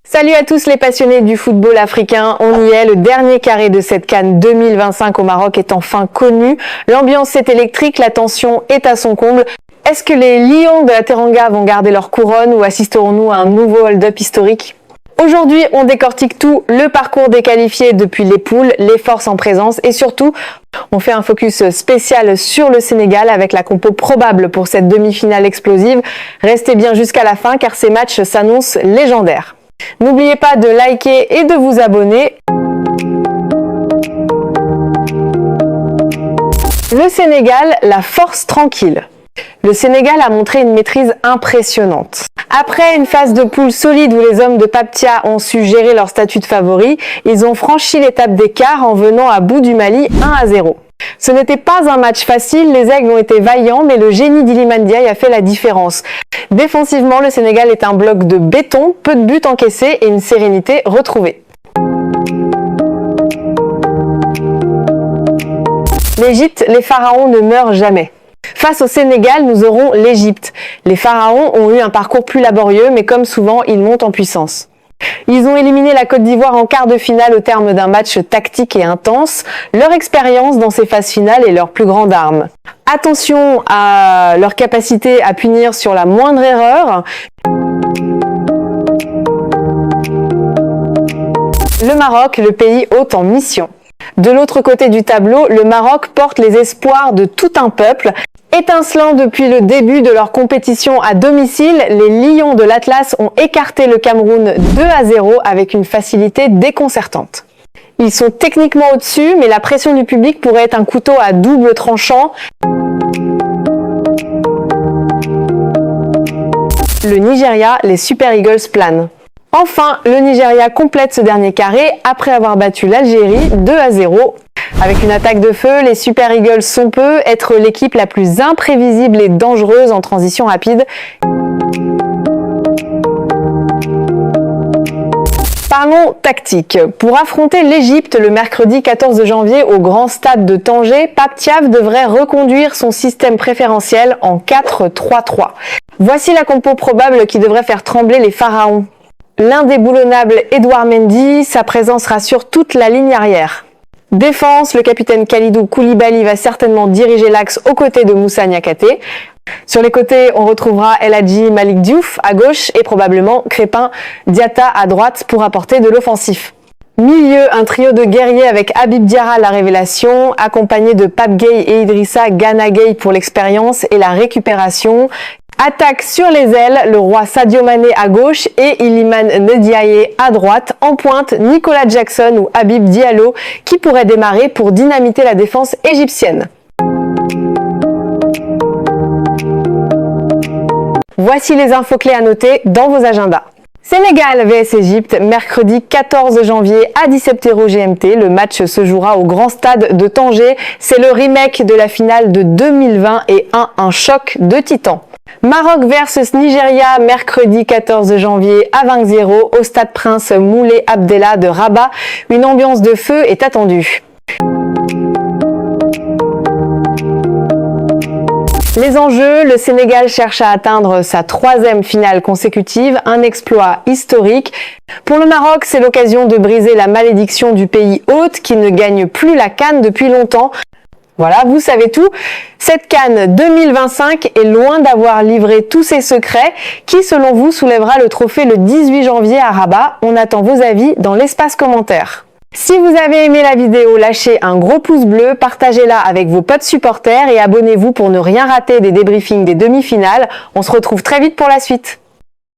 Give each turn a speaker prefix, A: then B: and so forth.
A: Salut à tous les passionnés du football africain, on y est, le dernier carré de cette CAN 2025 au Maroc est enfin connu. L'ambiance est électrique, la tension est à son comble. Est-ce que les Lions de la Teranga vont garder leur couronne ou assisterons-nous à un nouveau hold-up historique ? Aujourd'hui, on décortique tout, le parcours des qualifiés depuis les poules, les forces en présence et surtout, on fait un focus spécial sur le Sénégal avec la compo probable pour cette demi-finale explosive. Restez bien jusqu'à la fin car ces matchs s'annoncent légendaires. N'oubliez pas de liker et de vous abonner. Le Sénégal, la force tranquille. Le Sénégal a montré une maîtrise impressionnante. Après une phase de poule solide où les hommes de Pape Thiaw ont su gérer leur statut de favori, ils ont franchi l'étape d'écart en venant à bout du Mali 1-0. Ce n'était pas un match facile, les Aigles ont été vaillants, mais le génie d'Iliman Ndiaye a fait la différence. Défensivement, le Sénégal est un bloc de béton, peu de buts encaissés et une sérénité retrouvée. L'Égypte, les pharaons ne meurent jamais. Face au Sénégal, nous aurons l'Égypte. Les pharaons ont eu un parcours plus laborieux, mais comme souvent, ils montent en puissance. Ils ont éliminé la Côte d'Ivoire en quart de finale au terme d'un match tactique et intense. Leur expérience dans ces phases finales est leur plus grande arme. Attention à leur capacité à punir sur la moindre erreur. Le Maroc, le pays hôte en mission. De l'autre côté du tableau, le Maroc porte les espoirs de tout un peuple. Étincelant depuis le début de leur compétition à domicile, les Lions de l'Atlas ont écarté le Cameroun 2-0 avec une facilité déconcertante. Ils sont techniquement au-dessus, mais la pression du public pourrait être un couteau à double tranchant. Le Nigeria, les Super Eagles planent. Enfin, le Nigeria complète ce dernier carré après avoir battu l'Algérie 2-0. Avec une attaque de feu, les Super Eagles sont peu être l'équipe la plus imprévisible et dangereuse en transition rapide. Parlons tactique. Pour affronter l'Égypte le mercredi 14 janvier au grand stade de Tanger, Pape Thiaw devrait reconduire son système préférentiel en 4-3-3. Voici la compo probable qui devrait faire trembler les pharaons. L'indéboulonnable Edouard Mendy, sa présence rassure toute la ligne arrière. Défense, le capitaine Kalidou Koulibaly va certainement diriger l'axe aux côtés de Moussa Niakhaté. Sur les côtés, on retrouvera El Hadji Malick Diouf à gauche et probablement Crépin Diatta à droite pour apporter de l'offensif. Milieu, un trio de guerriers avec Habib Diarra la révélation, accompagné de Pape Gueye et Idrissa Gana Gueye pour l'expérience et la récupération. Attaque sur les ailes, le roi Sadio Mané à gauche et Iliman Ndiaye à droite. En pointe, Nicolas Jackson ou Habib Diallo qui pourrait démarrer pour dynamiter la défense égyptienne. Voici les infos clés à noter dans vos agendas. Sénégal vs Égypte, mercredi 14 janvier à 17h GMT. Le match se jouera au grand stade de Tanger. C'est le remake de la finale de 2020 et un choc de titans. Maroc versus Nigeria, mercredi 14 janvier à 20h au stade Prince Moulay Abdellah de Rabat. Une ambiance de feu est attendue. Les enjeux, le Sénégal cherche à atteindre sa 3e finale consécutive, un exploit historique. Pour le Maroc, c'est l'occasion de briser la malédiction du pays hôte qui ne gagne plus la CAN depuis longtemps. Voilà, vous savez tout. Cette CAN 2025 est loin d'avoir livré tous ses secrets. Qui, selon vous, soulèvera le trophée le 18 janvier à Rabat ? On attend vos avis dans l'espace commentaire. Si vous avez aimé la vidéo, lâchez un gros pouce bleu, partagez-la avec vos potes supporters et abonnez-vous pour ne rien rater des débriefings des demi-finales. On se retrouve très vite pour la suite.